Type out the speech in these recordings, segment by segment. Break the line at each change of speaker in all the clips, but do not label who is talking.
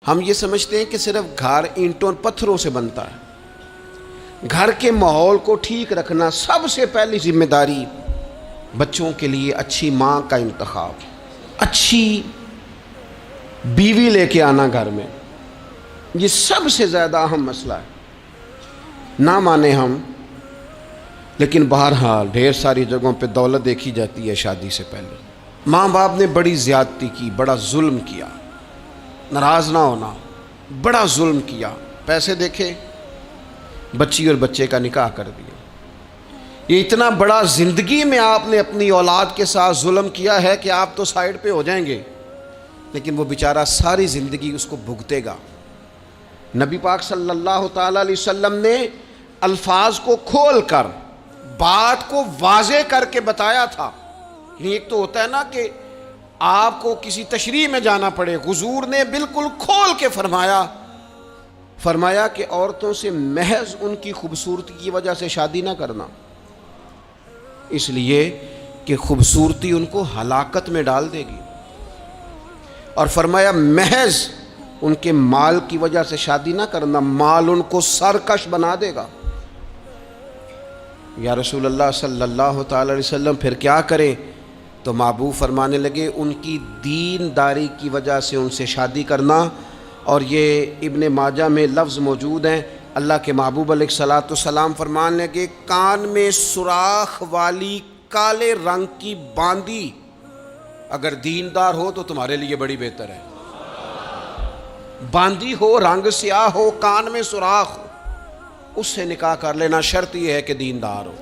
ہم یہ سمجھتے ہیں کہ صرف گھر اینٹوں پتھروں سے بنتا ہے۔ گھر کے ماحول کو ٹھیک رکھنا سب سے پہلی ذمہ داری بچوں کے لیے اچھی ماں کا انتخاب، اچھی بیوی لے کے آنا گھر میں، یہ سب سے زیادہ اہم مسئلہ ہے۔ نہ مانے ہم، لیکن بہرحال ڈھیر ساری جگہوں پہ دولت دیکھی جاتی ہے شادی سے پہلے۔ ماں باپ نے بڑی زیادتی کی، بڑا ظلم کیا، ناراض نہ ہونا، بڑا ظلم کیا۔ پیسے دیکھے، بچی اور بچے کا نکاح کر دیا۔ یہ اتنا بڑا زندگی میں آپ نے اپنی اولاد کے ساتھ ظلم کیا ہے کہ آپ تو سائیڈ پہ ہو جائیں گے، لیکن وہ بیچارہ ساری زندگی اس کو بھگتے گا۔ نبی پاک صلی اللہ تعالی علیہ وسلم نے الفاظ کو کھول کر، بات کو واضح کر کے بتایا تھا۔ ایک تو ہوتا ہے نا کہ آپ کو کسی تشریح میں جانا پڑے، حضور نے بالکل کھول کے فرمایا کہ عورتوں سے محض ان کی خوبصورتی کی وجہ سے شادی نہ کرنا، اس لیے کہ خوبصورتی ان کو ہلاکت میں ڈال دے گی، اور فرمایا محض ان کے مال کی وجہ سے شادی نہ کرنا، مال ان کو سرکش بنا دے گا۔ یا رسول اللہ صلی اللہ تعالی علیہ وسلم پھر کیا کریں؟ تو محبوب فرمانے لگے ان کی دین داری کی وجہ سے ان سے شادی کرنا۔ اور یہ ابن ماجہ میں لفظ موجود ہیں، اللہ کے محبوب علیہ الصلوۃ والسلام فرمانے لگے کان میں سوراخ والی کالے رنگ کی باندی اگر دیندار ہو تو تمہارے لیے بڑی بہتر ہے۔ باندی ہو، رنگ سیاہ ہو، کان میں سوراخ ہو، اس سے نکاح کر لینا، شرط یہ ہے کہ دیندار ہو۔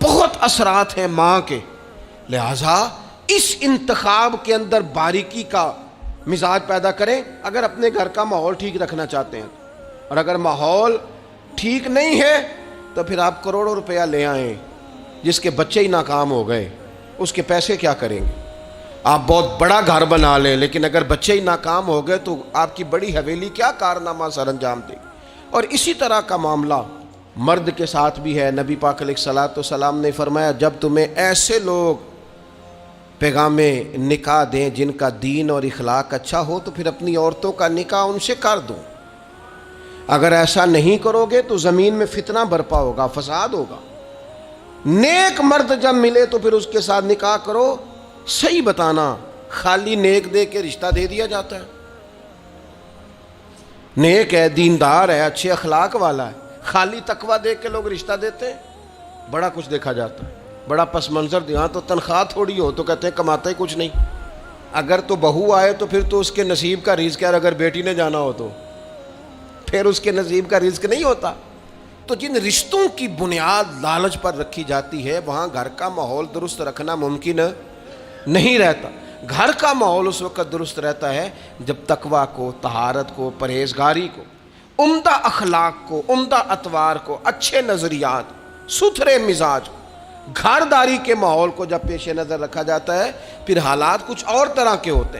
بہت اثرات ہیں ماں کے، لہٰذا اس انتخاب کے اندر باریکی کا مزاج پیدا کریں اگر اپنے گھر کا ماحول ٹھیک رکھنا چاہتے ہیں۔ اور اگر ماحول ٹھیک نہیں ہے تو پھر آپ کروڑوں روپیہ لے آئیں، جس کے بچے ہی ناکام ہو گئے، اس کے پیسے کیا کریں گے؟ آپ بہت بڑا گھر بنا لیں، لیکن اگر بچے ہی ناکام ہو گئے تو آپ کی بڑی حویلی کیا کارنامہ سر انجام دے گی؟ اور اسی طرح کا معاملہ مرد کے ساتھ بھی ہے۔ نبی پاک علیہ الصلوۃ والسلام نے فرمایا جب تمہیں ایسے لوگ پیغام نکاح دیں جن کا دین اور اخلاق اچھا ہو تو پھر اپنی عورتوں کا نکاح ان سے کر دو۔ اگر ایسا نہیں کرو گے تو زمین میں فتنہ برپا ہوگا، فساد ہوگا۔ نیک مرد جب ملے تو پھر اس کے ساتھ نکاح کرو۔ صحیح بتانا، خالی نیک دے کے رشتہ دے دیا جاتا ہے؟ نیک ہے، دیندار ہے، اچھے اخلاق والا ہے، خالی تقویٰ دے کے لوگ رشتہ دیتے ہیں؟ بڑا کچھ دیکھا جاتا ہے، بڑا پس منظر دیا تو تنخواہ تھوڑی ہو تو کہتے ہیں کماتا ہی کچھ نہیں۔ اگر تو بہو آئے تو پھر تو اس کے نصیب کا رزق ہے، اور اگر بیٹی نے جانا ہو تو پھر اس کے نصیب کا رزق نہیں ہوتا۔ تو جن رشتوں کی بنیاد لالچ پر رکھی جاتی ہے وہاں گھر کا ماحول درست رکھنا ممکن نہیں رہتا۔ گھر کا ماحول اس وقت درست رہتا ہے جب تقویٰ کو، طہارت کو، پرہیزگاری کو، عمدہ اخلاق کو، عمدہ اطوار کو، اچھے نظریات، ستھرے مزاج، گھرداری کے ماحول کو جب پیش نظر رکھا جاتا ہے، پھر حالات کچھ اور طرح کے ہوتے ہیں۔